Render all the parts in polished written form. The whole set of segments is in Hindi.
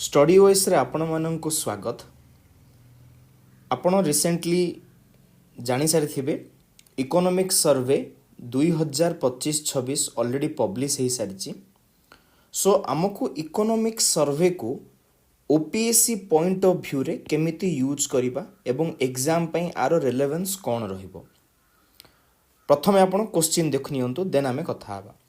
स्टडी ओएस रे आपण मानक स्वागत। आपण रिसेंटली जानी सारी थिबे इकोनॉमिक सर्वे 2025-26 ऑलरेडी पब्लिश हो सारी। सो आमको इकोनॉमिक सर्वे को ओपीएससी पॉइंट ऑफ व्यू रे केमिति यूज करिबा एवं एग्जाम पई आरो रिलेवेंस कोन रहिबो। प्रथमे आपण क्वेश्चन देखनियंतु देन आमे कथा हाबा।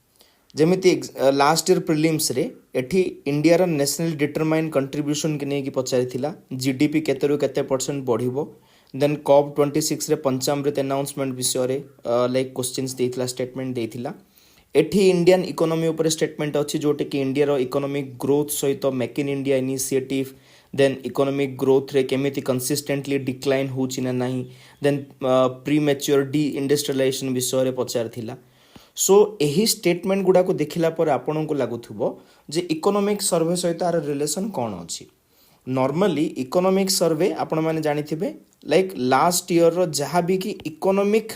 जेमिति लास्ट ईयर प्रिलिम्स रे एठी इंडिया रा नेशनल डिटरमाइन कंट्रीब्यूशन के नेकी पचारि थिला जीडीपी केते रु केते परसेंट बढ़िबो। देन कॉप 26 रे पंचामृत अनाउंसमेंट विषय रे लाइक क्वेश्चंस देथिला स्टेटमेंट देथिला। एठी इंडियन इकोनॉमी ऊपर स्टेटमेंट अछि जोटे कि इंडिया रो इकोनॉमिक ग्रोथ सहित make in India initiative then economic growth रे केमिति कंसिस्टेंटली डिक्लाइन होछि ना नाही। Then premature deindustrialization विषय रे पचारि थिला। सो यही स्टेटमेंट गुड़ा को देखला पर आपन को लागुथुबो जे इकोनॉमिक सर्वे सहित आर रिलेशन कौन अछि। नॉर्मली इकोनॉमिक सर्वे आपण माने जानिथिबे लाइक लास्ट ईयर रो जहाँ भी कि इकोनॉमिक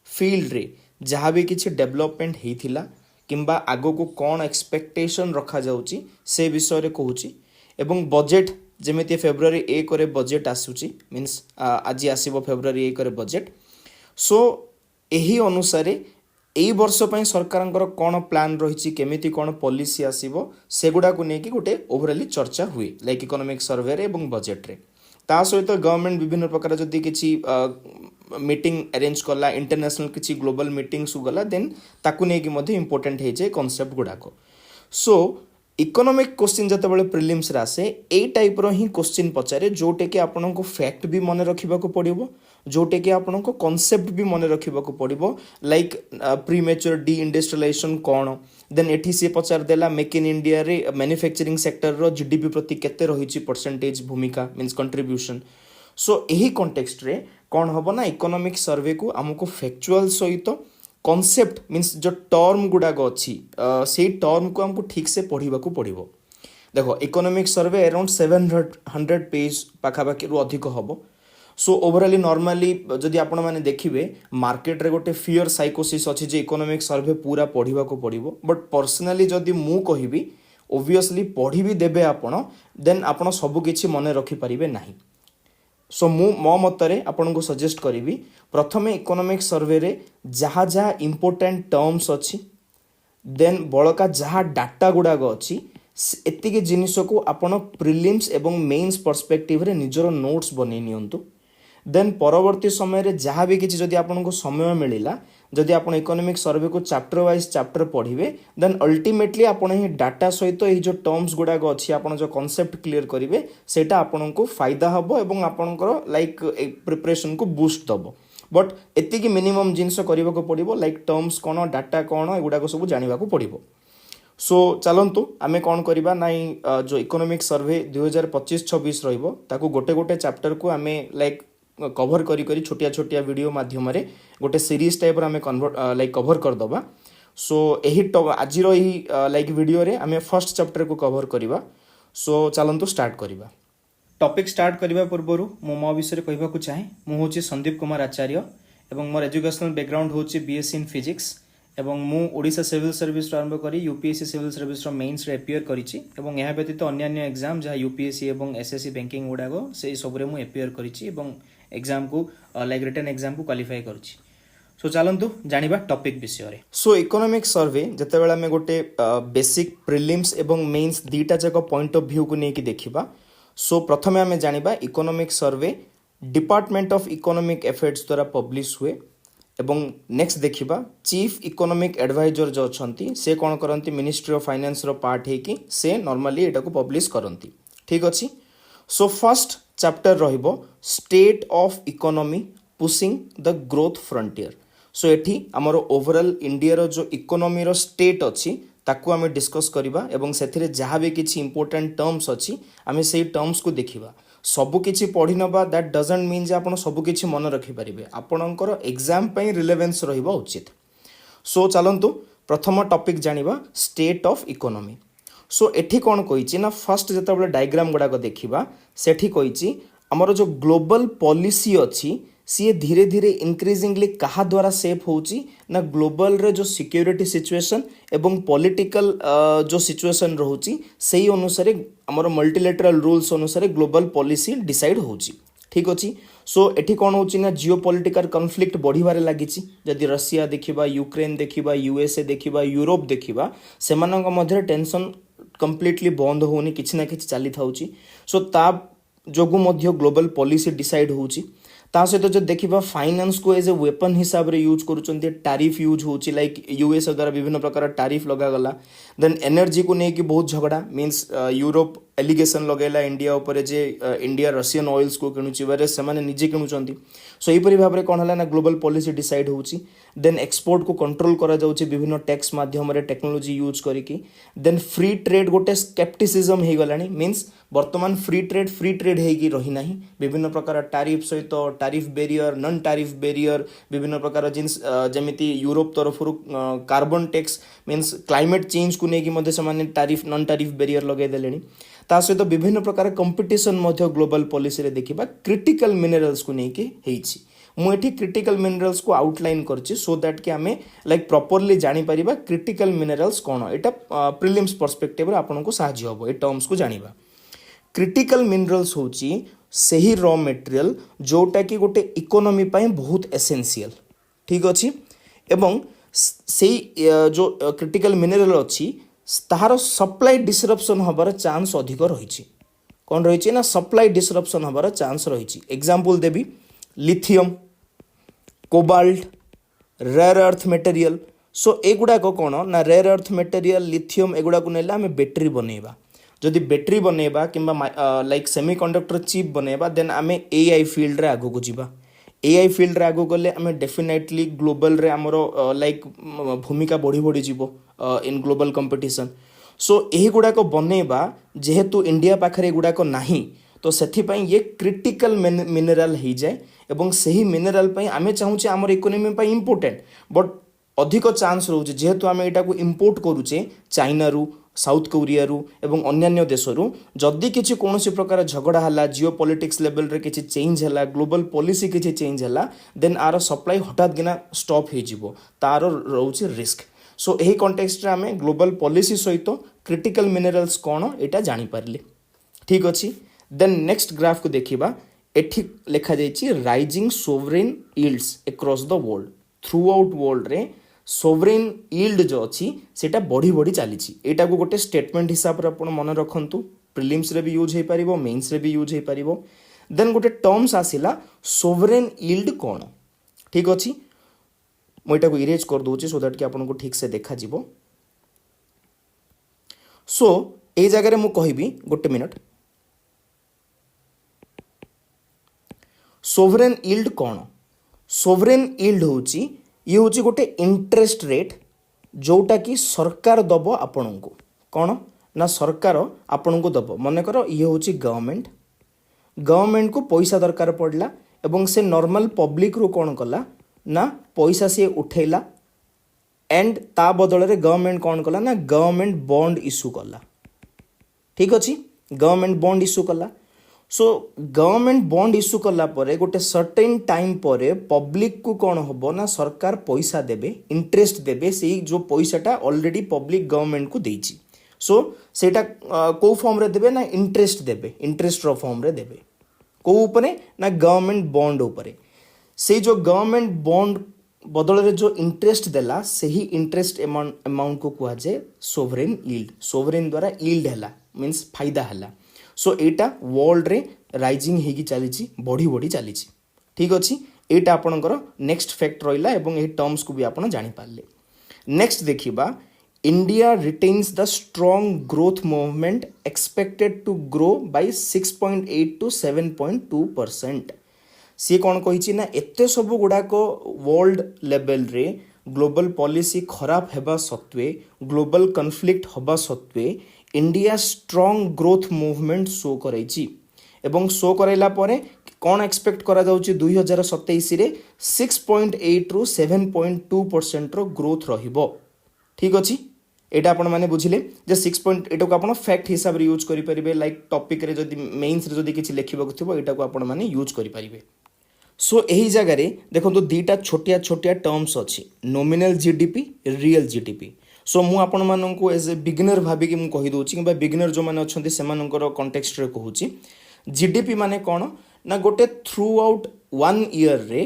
फील्ड रे जहाँ भी किछि डेवलपमेंट हेइथिला किंबा आगो को कौन एक्सपेक्टेशन रखा जाउची से विषय रे कहूची। एवं बजेट जेमिति फेब्रुआरी 1 रे बजेट आसुची मींस आज आसीबो फेब्रुआरी 1 रे बजेट। सो एही अनुसारे एई वर्ष पई सरकारंकर कोन प्लान रहिछि केमिति कोन पॉलिसी आसीबो सेगुडा को नेकी गोटे ओवरऑली चर्चा हुए लाइक इकोनॉमिक सर्वे रे एवं बजेट रे। ता सहित गवर्नमेंट विभिन्न प्रकार जदि किछि मीटिंग अरेंज कला इंटरनेशनल किछि ग्लोबल मीटिंग्स गला देन ताकू नेकी मध्ये इंपोर्टेंट हे जे कांसेप्ट गुडा को। सो इकोनॉमिक क्वेश्चन जते बेले प्रिलिम्स रे आसे ए टाइप रो ही क्वेश्चन पचारे जोटे कि आपन को फैक्ट भी मन रखिबा को पड़िबो जोटे कि आपन को कांसेप्ट भी मन रखिबा को पड़िबो like premature deindustrialization कोन। देन एठी से पचार देला मेक इन इंडिया रे मैन्युफैक्चरिंग सेक्टर रो जीडीपी प्रति केते रहिछि परसेंटेज भूमिका मींस कंट्रीब्यूशन। सो एही कॉन्टेक्स्ट रे कोन हबो ना इकोनॉमिक सर्वे को हमको फैक्चुअल सहित कॉन्सेप्ट मीन्स जो टर्म गुड़ाक अच्छी से टर्म को हमको ठीक से पढ़ा पड़ो। देखो इकोनॉमिक सर्वे अराउंड 700 पेज पाखापाखि अधिक हम। सो ओवरऑली नॉर्मली जदि आपण माने देखिबे मार्केट रे गोटे फियर साइकोसिस अछि जे इकोनॉमिक सर्वे पूरा पढ़ा पड़ो। बट पर्सनली जदि मु कहिबी ओब्वियसली पढ़ी भी देबे आपण देन आपण सब किछि मने रखि परिबे नाही। सो मो मतरे आपन को सजेस्ट करी प्रथमे इकोनॉमिक सर्वे रे जहाँ जहाँ इंपोर्टेंट टर्म्स अच्छी देन बड़का जहाँ डाटा गुड़ाक अच्छी एतिके जिनिस को आपन प्रिलिम्स एवं मेन्स पर्सपेक्टिव रे निजर नोट्स बनै नियंतु। देन परवर्ती समय रे जहाँ भी किछि जदि आपन को समय मिलिला जदि आपन इकोनॉमिक सर्वे को चैप्टर वाइज चैप्टर पढ़िबे देन अल्टीमेटली आपन ही डाटा सहित ये जो टर्म्स गुड़ाक अच्छी आपन जो कॉन्सेप्ट क्लियर करिवे सेटा आपन को फायदा हबो एवं आपनकर लाइक प्रिपरेशन को बूस्ट दबो। बट एतिकी मिनिमम जिनस करबा को पड़िबो लाइक टर्म्स कोन डाटा कोन एगुडा को सब जानिबा को पड़िबो। सो चलंतु आमे कोन करिबा नाइ जो इकोनॉमिक सर्वे 2025-26 रहइबो ताको गोटे गोटे चैप्टर को आमे लाइक कवर करी करी छोटिया छोटिया वीडियो माध्यम रे गोटे सीरीज टाइप रे आमे कन्वर्ट लाइक कवर कर दबा। सो एही आज रो एही लाइक वीडियो रे आमे फर्स्ट चैप्टर को कवर करिबा। सो चलंतु स्टार्ट करिबा। टॉपिक स्टार्ट करबा पूर्वरु मो विषय कहबा को चाहे मु होची संदीप कुमार आचार्य एवं मोर एजुकेशनल बैकग्राउंड होची बीएससी इन फिजिक्स एवं मु ओडिशा सिविल सर्विस आरंभ करी यूपीएससी सिविल सर्विस रो मेंस रे अपियर करिछि एवं यहा व्यतीत अन्य एग्जाम जहा यूपीएससी एवं एसएससी बैंकिंग गुडाको से सब रे मु अपियर करिछि एवं एग्जाम को लाइक रिटन एग्जाम को क्वालिफाई करिछि। सो चलंतु जानिबा टॉपिक विषय रे। सो इकोनॉमिक सर्वे जते बेला में गोटे बेसिक प्रिलिम्स एवं मेंस दीटा जक पॉइंट ऑफ व्यू को नेकी देखिबा। सो प्रथमे आमे जानिबा economic survey department of economic affairs द्वारा पब्लिश हुए एवं नेक्स्ट देखिबा चीफ इकोनॉमिक एडवाइजर जो अछंती से कोन करंती मिनिस्ट्री ऑफ फाइनेंस रो पार्ट है कि से नॉर्मली एटा को पब्लिश करंती। ठीक अछि। सो फर्स्ट चैप्टर रहिबो state of economy pushing the growth frontier. So एठी हमर ओवरऑल इंडिया रो जो इकोनॉमी रो स्टेट अछि ताकू आमे डिस्कस करिबा एवं सेथिरे जहाँ भी किछि इंपोर्टेंट टर्म्स अछि आमे सेही टर्म्स को देखिबा। सबु किछि पढ़ी नबा दैट डजंट मीन जे आपण सबु किछि मन रखि परिबे आपणकर एग्जाम पई रिलेवेंस रहिबा उचित। सो चलंतु प्रथम टॉपिक जानिबा स्टेट ऑफ इकोनॉमी। सो एठी कोन कहिछि ना फर्स्ट जतबेले डायग्राम गुडा को देखिबा सेठी कहिछि हमर जो ग्लोबल पॉलिसी अछि सी धीरे धीरे इंक्रीजिंगली कहा द्वारा सेफ होची ना ग्लोबल रे जो सिक्योरिटी सिचुएशन एवं पॉलिटिकल जो सिचुएशन रहूची सेही अनुसार हमर मल्टीलेटरल रूल्स अनुसार ग्लोबल पॉलिसी डिसाइड होची ठीक अच्छी सो एठी कौन होची ना जियो पॉलिटिकल कन्फ्लिक्ट बढ़िबारे लागिची जदि रशिया देखिबा यूक्रेन देखिबा यूएसए देखिबा यूरोप देखिबा सेमानक मध्य टेंशन कंप्लीटली बंद होनी किछि ना किछि चली थाउची सो ता जोगु मध्य ग्लोबल पॉलिसी डिसाइड होची ता सहित जो देखिबा फाइनेंस को एज ए वेपन हिसाब रे यूज करूचंती टैरिफ यूज होची लाइक यूएस द्वारा विभिन्न प्रकार टैरिफ लगा गला देन एनर्जी को नेकी बहुत झगड़ा मींस यूरोप एलिगेशन लगेला इंडिया ऊपर जे इंडिया रशियन ऑयल्स को किणुची बारे से माने निजे किणुचंती सो एही परि भाबरे कोन हला ना ग्लोबल पॉलिसी डिसाइड होची देन एक्सपोर्ट को कंट्रोल करा जाउची विभिन्न टैक्स माध्यम रे टेक्नोलॉजी यूज करिकी देन फ्री ट्रेड गोटे स्केप्टिसिज्म हे गलानी मींस वर्तमान फ्री ट्रेड हेगी रही नाही विभिन्न प्रकार टैरिफ सहित tariff barrier non tariff barrier विभिन्न प्रकार जिन्स जेमिति यूरोप तरफ carbon tax means climate change को नेकी मध्ये समान टैरिफ नॉन टैरिफ बैरियर लगे देलेनी ता सहित विभिन्न प्रकार कंपटीशन मध्ये ग्लोबल पॉलिसी रे देखिबा क्रिटिकल मिनरल्स को नेकी हेइची मु एठी क्रिटिकल मिनरल्स को आउटलाइन करछि सो दैट कि आमे लाइक प्रॉपर्ली जानि परिबा क्रिटिकल मिनरल्स कोन एटा प्रीलिम्स पर्सपेक्टिव रे आपन को सहाय्य होबो ए टर्म्स को जानिबा क्रिटिकल मिनरल्स होची सही रॉ मटेरियल जोटा कि गोटे इकोनॉमी पाई बहुत एसेंशियल ठीक अछि एवं सेही जो क्रिटिकल मिनरल अछि तार सप्लाई डिसरप्शन हबार चांस अधिक रही कौन रही ना सप्लाई डिसरप्शन हबार चांस रही एग्जांपल देवी lithium cobalt rare earth material so एगुड़ाक कौन ना रेयर अर्थ मटेरियल लिथियम एगुड़ाक नेला आम बैटेरी बनइबा जदि बैटेरी बनइबा किंबा लाइक सेमीकंडक्टर चिप बनइबा देन आम एआई फील्ड रे आगो को जीवा एआई फील्ड रे आगो गले आम डेफिनेटली ग्लोबल रे हमरो लाइक भूमिका बढ़ी बढ़ी जीवो इन ग्लोबल कंपटीशन सो यही गुड़ाक बनइबा जेहेतु इंडिया पाखरे गुड़ाक नाही तो सेथिपाई ये क्रिटिकल मिनरल हो जाए एवं सही मिनरल पाई आमे चाहूचे आमर इकोनॉमी पाई इंपोर्टेंट बट अधिक चांस रोचे जेहेतु आमे एटा को इंपोर्ट करूचे चाइना रु साउथ कोरिया रु एवं अन्य देश रु जदि किछि कोनोसी प्रकार झगड़ा हला जियो पॉलिटिक्स लेवल रे किछि चेंज हला ग्लोबल पॉलिसी किछि चेंज हला देन आर सप्लाई हठात गिना स्टॉप हे जिवो तार रहउचे रिस्क सो एही कॉन्टेक्स्ट रे आमे ग्लोबल पॉलिसी सहित क्रिटिकल मिनरल्स कोन एटा जानि पारले ठीक अछि देन नेक्स्ट ग्राफ को देखिबा एठी लिखा जाइछि rising sovereign yields across the world throughout world रे सोवरेन यील्ड जो अच्छी सेटा बढ़ी बढ़ी चली एटा को गोटे स्टेटमेंट हिसाब रे आपण मन रखंतु प्रीलिम्स रे भी यूज हे परिबो मेंस रे भी यूज हे परिबो देन गोटे टर्म्स आसिला सोवरेन यील्ड कोन ठीक अछि मु एटा को इरेज कर दोची सो दैट कि आपण को ठीक से देखा जिवो सो ए जगह रे मु कहिबी गोटे मिनिट सोवरेन यील्ड कोन सोवरेन यील्ड होची ये हूँ गोटे इंटरेस्ट रेट जोटा कि सरकार दब आपण को कौन ना सरकार आपण को दब मन कर ये हूँ गवर्नमेंट को पैसा दरकार पड़ला एवं से नॉर्मल पब्लिक रू कौन कला ना पैसा सी उठेला एंड ता बदल रे गवर्नमेंट कौन कला ना गवर्नमेंट बॉन्ड इश्यू कला ठीक अच्छी गवर्नमेंट बॉन्ड इश्यू कला सो गवर्नमेंट बॉन्ड इश्यू कला परे गोटे सर्टेन टाइम परे पब्लिक को कौन होबो ना सरकार पैसा देबे इंटरेस्ट देबे से जो पैसाटा ऑलरेडी पब्लिक गवर्नमेंट को देइछि सो सेटा को फॉर्म रे देबे ना इंटरेस्ट देबे इंटरेस्ट रो फॉर्म रे देबे को ऊपरे ना गवर्नमेंट बॉन्ड ऊपरे से जो गवर्नमेंट बॉन्ड बदल रे जो इंटरेस्ट देला सही इंटरेस्ट अमाउंट को कुआ जाए सोवरेन यील्ड सोवरेन द्वारा यील्ड हैला मींस फायदा हैला सो एटा वर्ल्ड रे राइजिंग हेगी चली बढ़ी बढ़ी चली ठीक अच्छे एटा आपणकर नेक्स्ट फैक्ट रहा एवं ए टर्म्स को भी आपन जानि पारले नेक्स्ट देखिबा India retains the strong growth movement expected to grow by 6.8 to 7.2% सी कौन कही ना एते सब गुड़ाक वर्ल्ड लेवल रे ग्लोबल पॉलिसी खराब हेबा सत्वे ग्लोबल कन्फ्लिक्ट हबा सत्वे India strong growth movement show करैछि एवं शो कराइला परे कौन एक्सपेक्ट करा जाउछि 2027 रे 6.8 ରୁ 7.2% रो ग्रोथ रहिबो ठीक अछि एटा आपण माने बुझिले जे 6. एटा को आपण फैक्ट हिसाब रे यूज करि परिबे लाइक टॉपिक रे जदी मेंस रे जदी किछि लेखिबा को थिबो एटा को आपण माने यूज करि परिबे सो यही जगह देखो दुईटा छोटिया छोटिया टर्म्स अच्छी नॉमिनल जीडीपी रियल जीडीपी सो मु आपण मानू एज ए बिगिनर भाविकी मुझे कहीदे कि बिगिनर जो मैंने अच्छा से कंटेक्स्ट रे कहूँ जीडीपी माने कौन ना गोटे थ्रू आउट 1 ईयर रे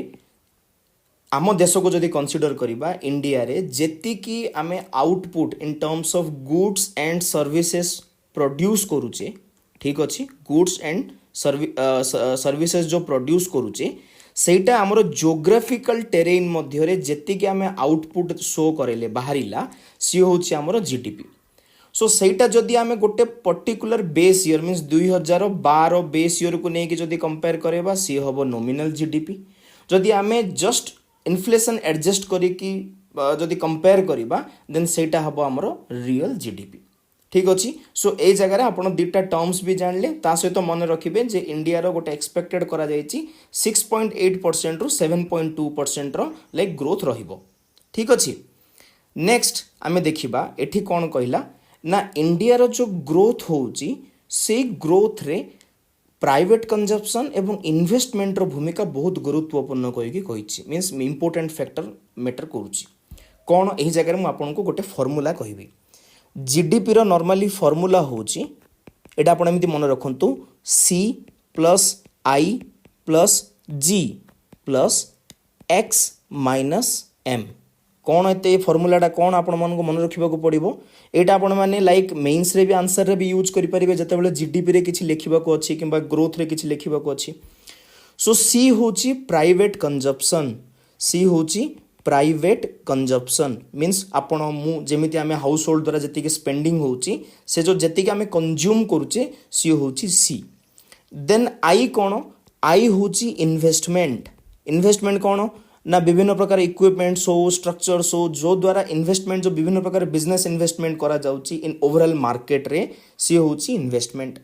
आम देश को जदि कंसीडर करबा इंडिया रे जेतिकी आमे output in terms of goods and services produce करूचे ठीक अच्छी गुड्स एंड सर्विसेज जो प्रोड्यूस करूचे सेटा आमर जोग्राफिकल टेरेन मध्य जेतिकी आमे आउटपुट शो करेले बाहरिला सी होची आमर जीडीपी सो सेटा जदि आमे गोटे particular base year means 2012 base year को लेकिन जदि कंपेयर करबा सी हम नॉमिनल जीडीपी जदि आमे जस्ट इन्फ्लेशन एडजस्ट करिकी जदि कंपेयर करबा देन सेटा हम आमर रियल जीडीपी ठीक अच्छी सो ए जगह आप दुटा टर्म्स भी जानले ता सहित मन रखिए जे इंडिया रो गोटे एक्सपेक्टेड करा जायछि 6.8% रु 7.2% रो लाइक ग्रोथ रहिबो ठीक अच्छी नेक्स्ट आमे देखिबा एठी कोन कहला ना इंडिया रो जो ग्रोथ होउची से ग्रोथ रे प्राइवेट कंजप्शन एवं इन्वेस्टमेंट रो भूमिका बहुत गुरुत्वपूर्ण कहिकी कहिछि मींस इंपोर्टेंट फैक्टर मैटर करूची कोन एही जगह रे मु आपनको गोटे फार्मूला कहबी जीडीपी रो नॉर्मली फार्मूला होची एटा आपण एमिति मन रखंतु सी प्लस आई प्लस जी प्लस एक्स माइनस एम कौन एते फार्मूलाटा कौन आपण मन को मन रखिबा को पड़िबो एटा आपण माने लाइक मेंस रे भी आंसर रे भी यूज करि परिबे जतेबेले जीडीपी रे किछि लेखिबा को अछि किबा ग्रोथ रे किछि लेखिबा को अछि सो सी होची प्राइवेट कंजप्शन सी होची प्राइवेट कंजप्शन मीन्स आपण मु जेमिति आमे हाउस होल्ड द्वारा जति स्पेंडिंग होची से जो जति आमे कंज्यूम करूचे सी होची सी देन आई कौन आई होची इन्वेस्टमेंट इन्वेस्टमेंट कौन ना विभिन्न प्रकार इक्विपमेंट्स हो स्ट्रक्चर्स हो जो द्वारा इन्वेस्टमेंट जो विभिन्न प्रकार बिजनेस इन्वेस्टमेंट करा जाउची इन ओवरऑल मार्केट रे सी होची इन्वेस्टमेंट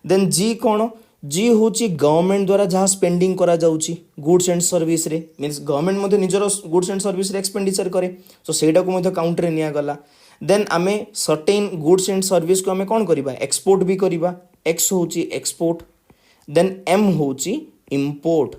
देन जी कौन जी होची गवर्नमेंट द्वारा जहाँ स्पेंडिंग करा जाउची गुड्स एंड सर्विस रे मीन्स गवर्नमेंट मध्ये निजर गुड्स एंड सर्विस रे एक्सपेंडिचर करे सो सेटा को मध्ये काउंट रे निया गला देन आमे सर्टेन गुड्स एंड सर्विस को आमे कोन करिबा एक्सपोर्ट भी करिबा एक्स होची एक्सपोर्ट देन एम होची इंपोर्ट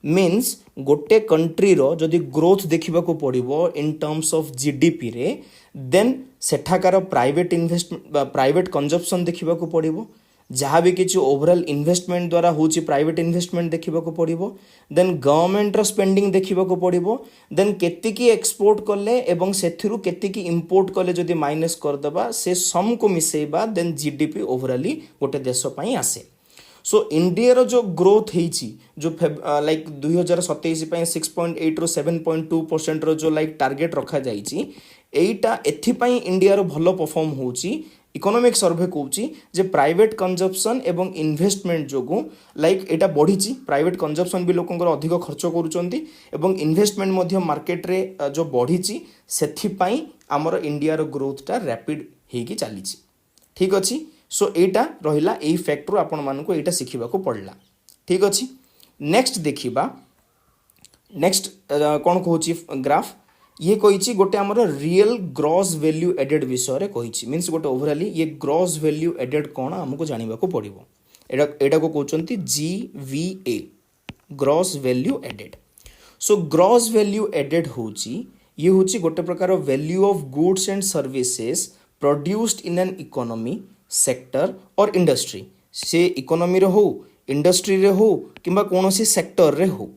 मीन्स गोटे कंट्री रो जदि ग्रोथ देखिबा को पड़िबो इन टर्म्स ऑफ जीडीपी रे देन सेठाकार प्राइवेट इन्वेस्टमेंट प्राइवेट कंजप्शन देखिबा को पड़िबो जहाँ भी किसी ओवरऑल इन्वेस्टमेंट द्वारा होची प्राइवेट इन्वेस्टमेंट देखिबा को पड़िबो देन गवर्नमेंट रो स्पेंडिंग देखिबा को पड़िबो देन केतिकी एक्सपोर्ट कले एवं सेथिरु केतिकी इंपोर्ट कले जदि माइनस कर दबा से सम को मिसेबा देन जीडीपी ओवरऑली गोटे देश पई आसे सो इंडिया रो जो ग्रोथ हेची जो लाइक 2027 पई 6.8 रो 7.2% रो जो लाइक टारगेट रखा जाईची एटा एथि पई इंडिया रो भलो परफॉर्म होची इकोनॉमिक सर्वे कहूँ जे प्राइवेट कंजप्शन एवं इन्वेस्टमेंट जो लाइक एटा बढ़ी प्राइवेट कंजप्शन भी लोकंकर अधिक खर्च करुचंती एवं इन्वेस्टमेंट मध्य मार्केट रे जो बढ़ी सेथिपाई आमर इंडिया रो ग्रोथ टा रैपिड हेकी चली ठीक अच्छी सो एटा रहिला एई फैक्टर आपण मानकु एटा सिखिबा को पड़ला ठीक अच्छी नेक्स्ट देखिबा नेक्स्ट कौन कहूँ ग्राफ ये कही गोटे आमर रियल ग्रॉस वैल्यू एडेड विषय रे कही मीन्स गोटे ओवरऑली ये ग्रॉस वैल्यू एडेड कौन आमको जानिबा को पड़िबो एटा को कहउचंती GVA gross value added so gross value added होची ये होची गोटे प्रकार value of goods and services produced in an economy sector और इंडस्ट्री से इकोनॉमी रे हो इंडस्ट्री रे हो किंबा कोनोसी सेक्टर रे हो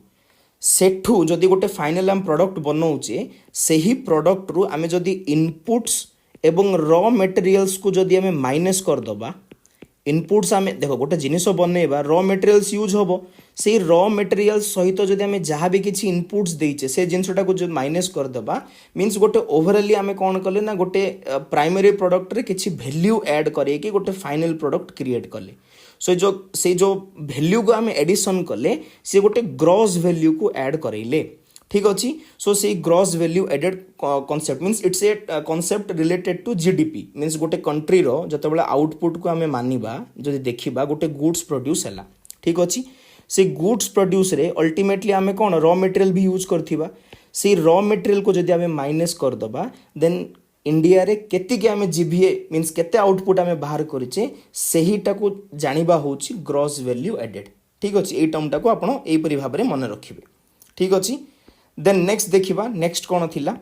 सेठू जदि गोटे फाइनल आम प्रोडक्ट बनाऊे से ही प्रोडक्ट रु आमे जदि इनपुट्स एवं रॉ मटेरियल्स को जदि आमे माइनस कर दबा इनपुट्स आमे देखो गोटे जिनिस बनैबा रॉ मटेरियल्स यूज होबो से रॉ मटेरियल्स सहित जदि आमे जहाँ भी किछि इनपुट्स देइचे से जिनिसटा को जो माइनस कर दबा मींस गोटे ओवरऑली आमे कोन कले ना गोटे प्राइमरी प्रोडक्ट रे किछि वैल्यू ऐड करे कि गोटे फाइनल प्रोडक्ट क्रिएट कले सो से जो वैल्यू को आमे एडिशन कले से गोटे ग्रॉस वैल्यू को ऐड करैले ठीक अच्छी सो से gross value added concept means it's a concept related to GDP means गोटे कंट्री रो जतबेला आउटपुट को आमे मानिबा जदि देखिबा गोटे गुड्स प्रोड्यूस हैला ठीक अच्छी से गुड्स प्रोड्यूस रे अल्टीमेटली आमे कोन रॉ मटेरियल भी यूज करथिबा से रॉ मटेरियल को जदि आमे माइनस कर दबा देन इंडिया रे केतिके आमे जीवीए मीन्स केते आउटपुट आमे बाहर करिचे सेहीटा को जानिबा होची ग्रॉस वैल्यू एडेड ठीक अच्छे ये टर्मटा को आप यहीपरि भाव में मन रखिए ठीक अच्छे देन नेक्स्ट देखा नेक्स्ट कौन थिला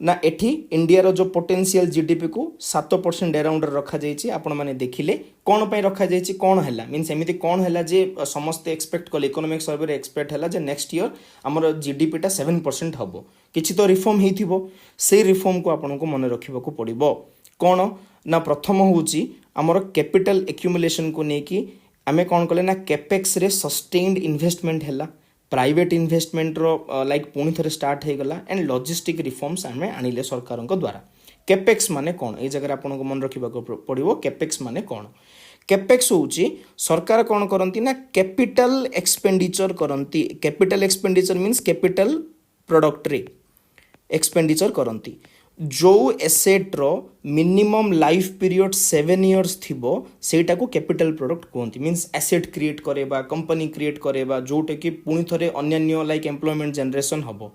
ना एठी इंडिया रो जो पोटेंशियल जीडीपी को 7% अराउंड रखा जाइए आपण मैंने देखिले कौन पे रखा जाइए कौन है मीन्स एमती कौन है जे समस्ते एक्सपेक्ट कले इकोनॉमिक सर्वे एक्सपेक्ट है जे नेक्स्ट ईयर आमर जीडीपीटा 7% हम किसी तो रिफॉर्म हो से रिफॉर्म को आपन को मन रखा पड़ो कौन ना प्रथम हूँ आमर कैपिटल एक्यूमुलेशन को लेकिन आम कौन कले ना कैपेक्स रे सस्टेन्ड इन्वेस्टमेंट है प्राइवेट इन्वेस्टमेंट रो लाइक पुणी थे स्टार्ट हो गला एंड लॉजिस्टिक रिफॉर्म्स आम आनिले सरकार द्वारा कैपेक्स माने कौन ये जगह आपको मन रखा पड़ो कैपेक्स माने कौन कैपेक्स होची सरकार कौन करती ना कैपिटल एक्सपेंडिचर करती capital expenditure means capital product रे एक्सपेंडिचर करती जो एसेट रो मिनिमम लाइफ पीरियड 7 इयर्स थिबो सेटा को कैपिटल प्रोडक्ट कहते मीन्स एसेट क्रिएट करेबा कंपनी क्रिएट करेबा जोटे कि पुणी थरे अन्य लाइक एम्प्लॉयमेंट जनरेशन हबो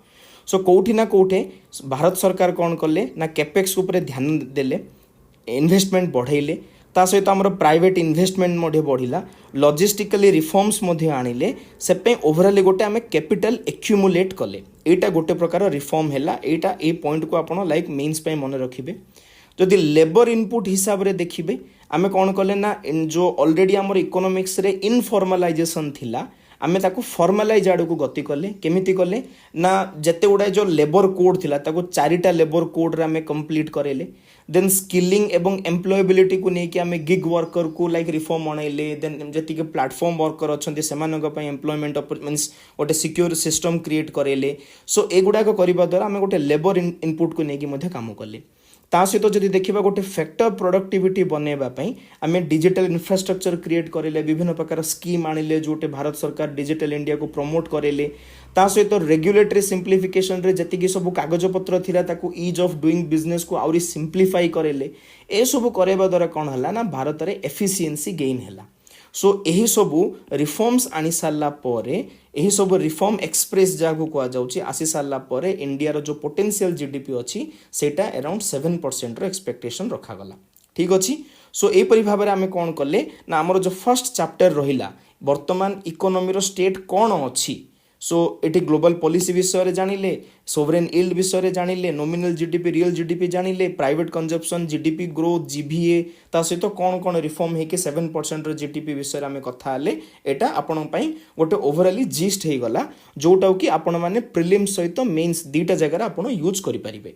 सो कोठी ना कोठे भारत सरकार कौन कले ना कैपेक्स ऊपर ध्यान देले इन्वेस्टमेंट बढ़ाइले ता सहित आमर प्राइवेट इन्वेस्टमेंट बढ़िला लॉजिस्टिकली रिफॉर्म्स आनिले से ओवरऑल गोटे आम कैपिटल एक्यूमुलेट कले एटा गोटे प्रकार रिफॉर्म है एटा ए पॉइंट को आप लाइक मेन्स मन रखिए जदि लेबर इनपुट हिसाब से देखिए आम कौन कले ना जो ऑलरेडी आमर इकोनॉमिक्स रे इनफॉर्मलाइजेशन थिला आमे ताको फॉर्मलाइज आड़ को गति कले केमिति कले ना जते गुडा जो लेबर कोड थिला ताको 4टा लेबर कोड रे आमे कंप्लीट करेले देन स्किलिंग एवं एम्प्लॉयबिलिटी को लेके आमे गिग वर्कर को लाइक रिफॉर्म अणाइले देन जति के प्लेटफॉर्म वर्कर अछंती सेमानक पय एम्प्लॉयमेंट मीन्स गोटे सिक्योर सिस्टम क्रिएट करेले सो एगुडा को करबा द्वारा आमे गोटे लेबर इनपुट को लेके मध्ये काम कले ता सहित जदि देखा गोटे फैक्टर प्रोडक्टिविटी बनवाई आम डिजिटल इंफ्रास्ट्रक्चर क्रिएट करेले विभिन्न प्रकार स्कीम आनिले जोटे भारत सरकार डिजिटल इंडिया को प्रमोट करेले ता सहित रेगुलेटरी सिंप्लिफिकेशन रे जति सब कागज पत्र थिला ताकू ईज ऑफ डूइंग बिजनेस को आउरी सिंप्लिफाई करेले ए सब करबा द्वारा कौन है ना भारत रे एफिशिएंसी गेन है सो यही सबू रिफॉर्म्स आनी सारा पर यही सब रिफॉर्म एक्सप्रेस जहाँ कह जाऊँगी आसी सारा पर इंडिया जो पोटेंशियल जीडीपी अच्छी सेटा अराउंड 7% रो एक्सपेक्टेशन रखागला ठीक अच्छी सो यहीपरि भाव में आम कौन कले ना आमर जो फर्स्ट चैप्टर रहिला वर्तमान इकोनॉमी रो स्टेट कौन अच्छी सो ये ग्लोबल पॉलिसी विषय जानिले सोवरेन यील्ड विषय जानिले नॉमिनल जीडीपी रियल जीडीपी जानिले private consumption GDP growth GVA ता सहित कौन कौन रिफॉर्म है कि 7% रो जीडीपी विषय आम कथा हेले एटा आपण पई गोटे ओवरऑली जिस्ट हो गला जोटा कि आपण माने प्रिलिम्स सहित मेंस दीटा जगह आपण यूज करि परिबे।